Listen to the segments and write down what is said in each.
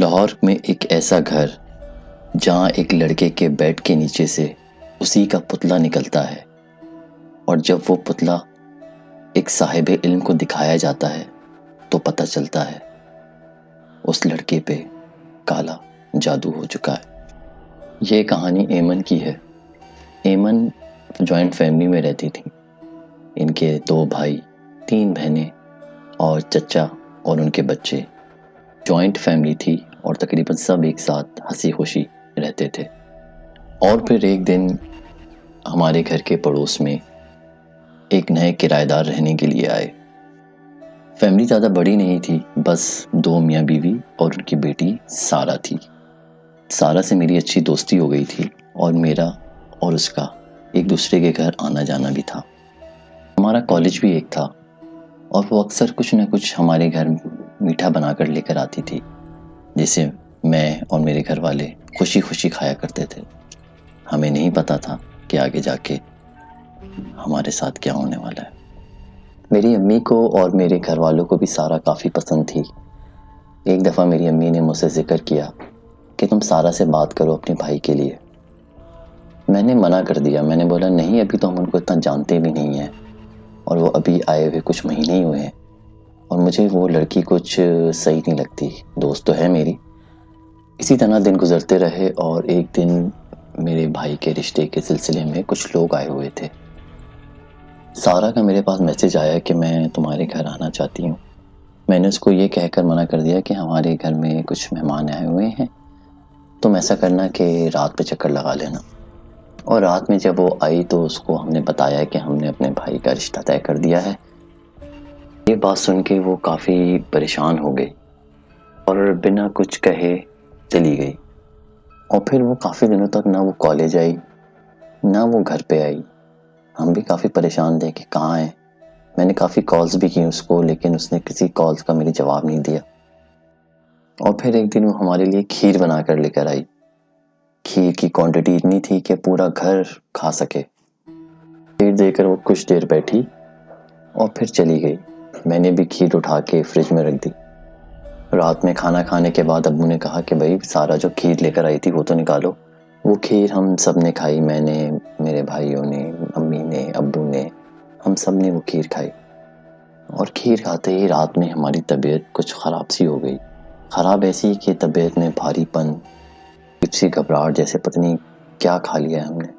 لاہور میں ایک ایسا گھر جہاں ایک لڑکے کے بیڈ کے نیچے سے اسی کا پتلا نکلتا ہے، اور جب وہ پتلا ایک صاحب علم کو دکھایا جاتا ہے تو پتہ چلتا ہے اس لڑکے پہ کالا جادو ہو چکا ہے۔ یہ کہانی ایمن کی ہے۔ ایمن جوائنٹ فیملی میں رہتی تھی۔ ان کے 2 بھائی، 3 بہنیں اور چچا اور ان کے بچے۔ جوائنٹ فیملی تھی اور تقریباً سب ایک ساتھ ہنسی خوشی رہتے تھے۔ اور پھر ایک دن ہمارے گھر کے پڑوس میں ایک نئے کرایہ دار رہنے کے لیے آئے۔ فیملی زیادہ بڑی نہیں تھی، بس 2 میاں بیوی اور ان کی بیٹی سارا تھی۔ سارا سے میری اچھی دوستی ہو گئی تھی اور میرا اور اس کا ایک دوسرے کے گھر آنا جانا بھی تھا۔ ہمارا کالج بھی ایک تھا اور وہ اکثر کچھ نہ کچھ ہمارے گھر میٹھا بنا کر لے کر آتی تھی، جسے میں اور میرے گھر والے خوشی خوشی کھایا کرتے تھے۔ ہمیں نہیں پتا تھا کہ آگے جا کے ہمارے ساتھ کیا ہونے والا ہے۔ میری امی کو اور میرے گھر والوں کو بھی سارا کافی پسند تھی۔ ایک دفعہ میری امی نے مجھ سے ذکر کیا کہ تم سارا سے بات کرو اپنے بھائی کے لیے۔ میں نے منع کر دیا۔ میں نے بولا نہیں، ابھی تو ہم ان کو اتنا جانتے بھی نہیں ہیں اور وہ ابھی آئے ہوئے کچھ مہینے ہی ہوئے ہیں، اور مجھے وہ لڑکی کچھ صحیح نہیں لگتی۔ دوست تو ہے میری۔ اسی طرح دن گزرتے رہے اور ایک دن میرے بھائی کے رشتے کے سلسلے میں کچھ لوگ آئے ہوئے تھے۔ سارا کا میرے پاس میسج آیا کہ میں تمہارے گھر آنا چاہتی ہوں۔ میں نے اس کو یہ کہہ کر منع کر دیا کہ ہمارے گھر میں کچھ مہمان آئے ہوئے ہیں، تم ایسا کرنا کہ رات پہ چکر لگا لینا۔ اور رات میں جب وہ آئی تو اس کو ہم نے بتایا کہ ہم نے اپنے بھائی کا رشتہ طے کر دیا ہے۔ یہ بات سن کے وہ کافی پریشان ہو گئی اور بنا کچھ کہے چلی گئی۔ اور پھر وہ کافی دنوں تک نہ وہ کالج آئی نہ وہ گھر پہ آئی۔ ہم بھی کافی پریشان تھے کہ کہاں ہے۔ میں نے کافی کالز بھی کی اس کو، لیکن اس نے کسی کالز کا میری جواب نہیں دیا۔ اور پھر ایک دن وہ ہمارے لیے کھیر بنا کر لے کر آئی۔ کھیر کی کوانٹٹی اتنی تھی کہ پورا گھر کھا سکے۔ کھیر دے کر وہ کچھ دیر بیٹھی اور پھر چلی گئی۔ میں نے بھی کھیر اٹھا کے فریج میں رکھ دی۔ رات میں کھانا کھانے کے بعد ابو نے کہا کہ بھائی سارا جو کھیر لے کر آئی تھی وہ تو نکالو۔ وہ کھیر ہم سب نے کھائی، میں نے، میرے بھائیوں نے، امی نے، ابو نے، ہم سب نے وہ کھیر کھائی۔ اور کھیر کھاتے ہی رات میں ہماری طبیعت کچھ خراب سی ہو گئی۔ خراب ایسی کہ طبیعت میں بھاری پن، کچھ سی گھبراہٹ، جیسے پتہ نہیں کیا کھا لیا ہے ہم نے۔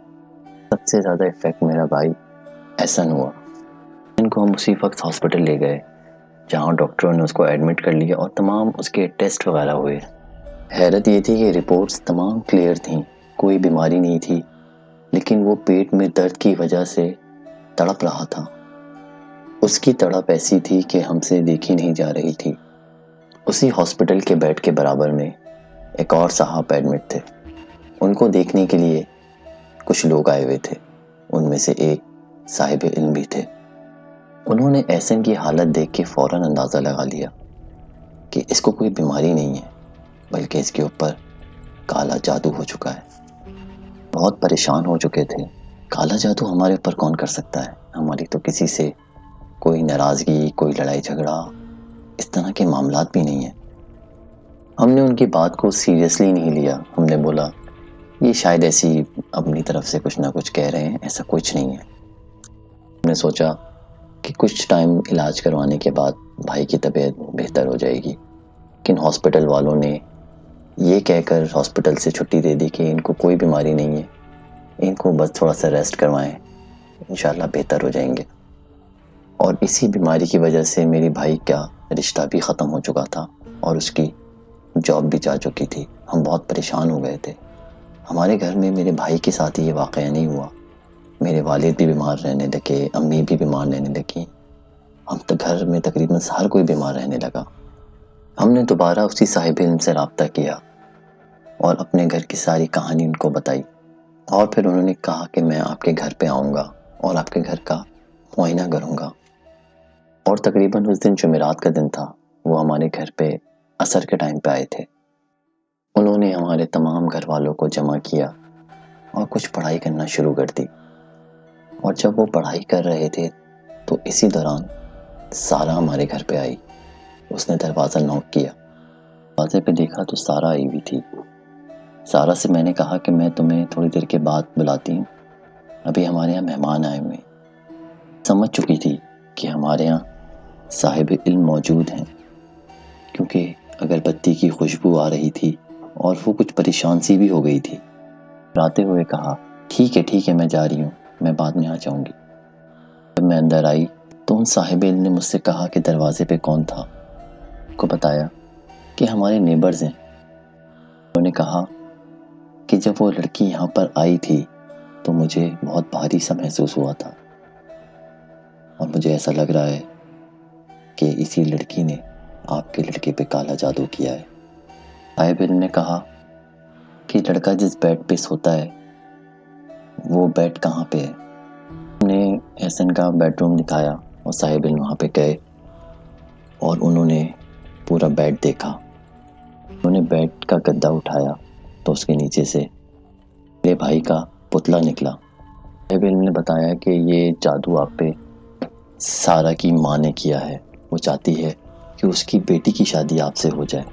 سب سے زیادہ ایفیکٹ میرا بھائی احسن ہوا۔ ان کو ہم اسی وقت ہاسپٹل لے گئے، جہاں ڈاکٹروں نے اس کو ایڈمٹ کر لیا اور تمام اس کے ٹیسٹ وغیرہ ہوئے۔ حیرت یہ تھی کہ رپورٹس تمام کلیئر تھیں، کوئی بیماری نہیں تھی، لیکن وہ پیٹ میں درد کی وجہ سے تڑپ رہا تھا۔ اس کی تڑپ ایسی تھی کہ ہم سے دیکھی نہیں جا رہی تھی۔ اسی ہاسپٹل کے بیڈ کے برابر میں ایک اور صاحب ایڈمٹ تھے۔ ان کو دیکھنے کے لیے کچھ لوگ آئے ہوئے تھے، ان میں سے ایک صاحب علم بھی تھے۔ انہوں نے احسن کی حالت دیکھ کے فوراً اندازہ لگا لیا کہ اس کو کوئی بیماری نہیں ہے، بلکہ اس کے اوپر کالا جادو ہو چکا ہے۔ بہت پریشان ہو چکے تھے۔ کالا جادو ہمارے اوپر کون کر سکتا ہے؟ ہماری تو کسی سے کوئی ناراضگی، کوئی لڑائی جھگڑا، اس طرح کے معاملات بھی نہیں ہیں۔ ہم نے ان کی بات کو سیریسلی نہیں لیا۔ ہم نے بولا یہ شاید ایسی اپنی طرف سے کچھ نہ کچھ کہہ رہے ہیں، ایسا کچھ نہیں ہے۔ ہم نے سوچا کہ کچھ ٹائم علاج کروانے کے بعد بھائی کی طبیعت بہتر ہو جائے گی، لیکن ہاسپٹل والوں نے یہ کہہ کر ہاسپٹل سے چھٹی دے دی کہ ان کو کوئی بیماری نہیں ہے، ان کو بس تھوڑا سا ریسٹ کروائیں، انشاءاللہ بہتر ہو جائیں گے۔ اور اسی بیماری کی وجہ سے میرے بھائی کا رشتہ بھی ختم ہو چکا تھا اور اس کی جاب بھی جا چکی تھی۔ ہم بہت پریشان ہو گئے تھے۔ ہمارے گھر میں میرے بھائی کے ساتھ یہ واقعہ نہیں ہوا۔ میرے والد بھی بیمار رہنے لگے، امی بھی بیمار رہنے لگی، ہم تو گھر میں تقریباً ہر کوئی بیمار رہنے لگا۔ ہم نے دوبارہ اسی صاحب علم سے رابطہ کیا اور اپنے گھر کی ساری کہانی ان کو بتائی، اور پھر انہوں نے کہا کہ میں آپ کے گھر پہ آؤں گا اور آپ کے گھر کا معائنہ کروں گا۔ اور تقریباً اس دن جمعرات کا دن تھا، وہ ہمارے گھر پہ عصر کے ٹائم پہ آئے تھے۔ انہوں نے ہمارے تمام گھر والوں کو جمع کیا اور کچھ پڑھائی کرنا شروع کر دی۔ اور جب وہ پڑھائی کر رہے تھے تو اسی دوران سارا ہمارے گھر پہ آئی۔ اس نے دروازہ نوک کیا دروازے پہ دیکھا تو سارا آئی ہوئی تھی۔ سارا سے میں نے کہا کہ میں تمہیں تھوڑی دیر کے بعد بلاتی ہوں، ابھی ہمارے یہاں مہمان آئے ہوئے ہیں۔ سمجھ چکی تھی کہ ہمارے یہاں صاحب علم موجود ہیں، کیونکہ اگربتی کی خوشبو آ رہی تھی اور وہ کچھ پریشان سی بھی ہو گئی تھی۔ راتے ہوئے کہا، ٹھیک ہے میں جا رہی ہوں، میں بعد میں آ جاؤں گی۔ جب میں اندر آئی تو ان صاحب علم نے مجھ سے کہا کہ دروازے پہ کون تھا۔ کو بتایا کہ ہمارے نیبرز ہیں۔ انہوں نے کہا کہ جب وہ لڑکی یہاں پر آئی تھی تو مجھے بہت بھاری سا محسوس ہوا تھا، اور مجھے ایسا لگ رہا ہے کہ اسی لڑکی نے آپ کے لڑکے پہ کالا جادو کیا ہے۔ صاحب علم نے کہا کہ لڑکا جس بیڈ پہ سوتا ہے وہ بیڈ کہاں پہ ہے۔ ہم نے احسن کا بیڈ روم دکھایا اور صاحب علم وہاں پہ گئے اور انہوں نے پورا بیڈ دیکھا۔ انہوں نے بیڈ کا گدا اٹھایا تو اس کے نیچے سے میرے بھائی کا پتلا نکلا۔ صاحب علم نے بتایا کہ یہ جادو آپ پہ سارا کی ماں نے کیا ہے، وہ چاہتی ہے کہ اس کی بیٹی کی شادی آپ سے ہو جائے۔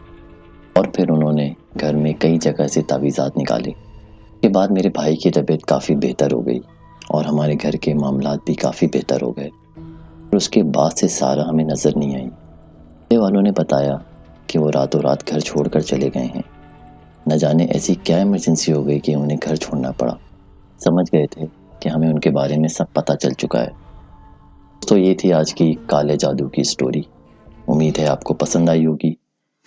اور پھر انہوں نے گھر میں کئی جگہ سے تعویذات نکالے۔ اس کے بعد میرے بھائی کی طبیعت کافی بہتر ہو گئی اور ہمارے گھر کے معاملات بھی کافی بہتر ہو گئے، اور اس کے بعد سے سارا ہمیں نظر نہیں آئی۔ گھر والوں نے بتایا کہ وہ راتوں رات گھر چھوڑ کر چلے گئے ہیں، نہ جانے ایسی کیا ایمرجنسی ہو گئی کہ انہیں گھر چھوڑنا پڑا۔ سمجھ گئے تھے کہ ہمیں ان کے بارے میں سب پتہ چل چکا ہے۔ تو یہ تھی آج کی کالے جادو کی سٹوری۔ امید ہے آپ کو پسند آئی ہوگی۔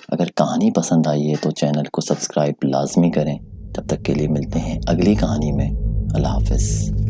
اگر کہانی پسند آئی ہے تو چینل کو سبسکرائب لازمی کریں۔ تب تک کے لیے ملتے ہیں اگلی کہانی میں۔ اللہ حافظ۔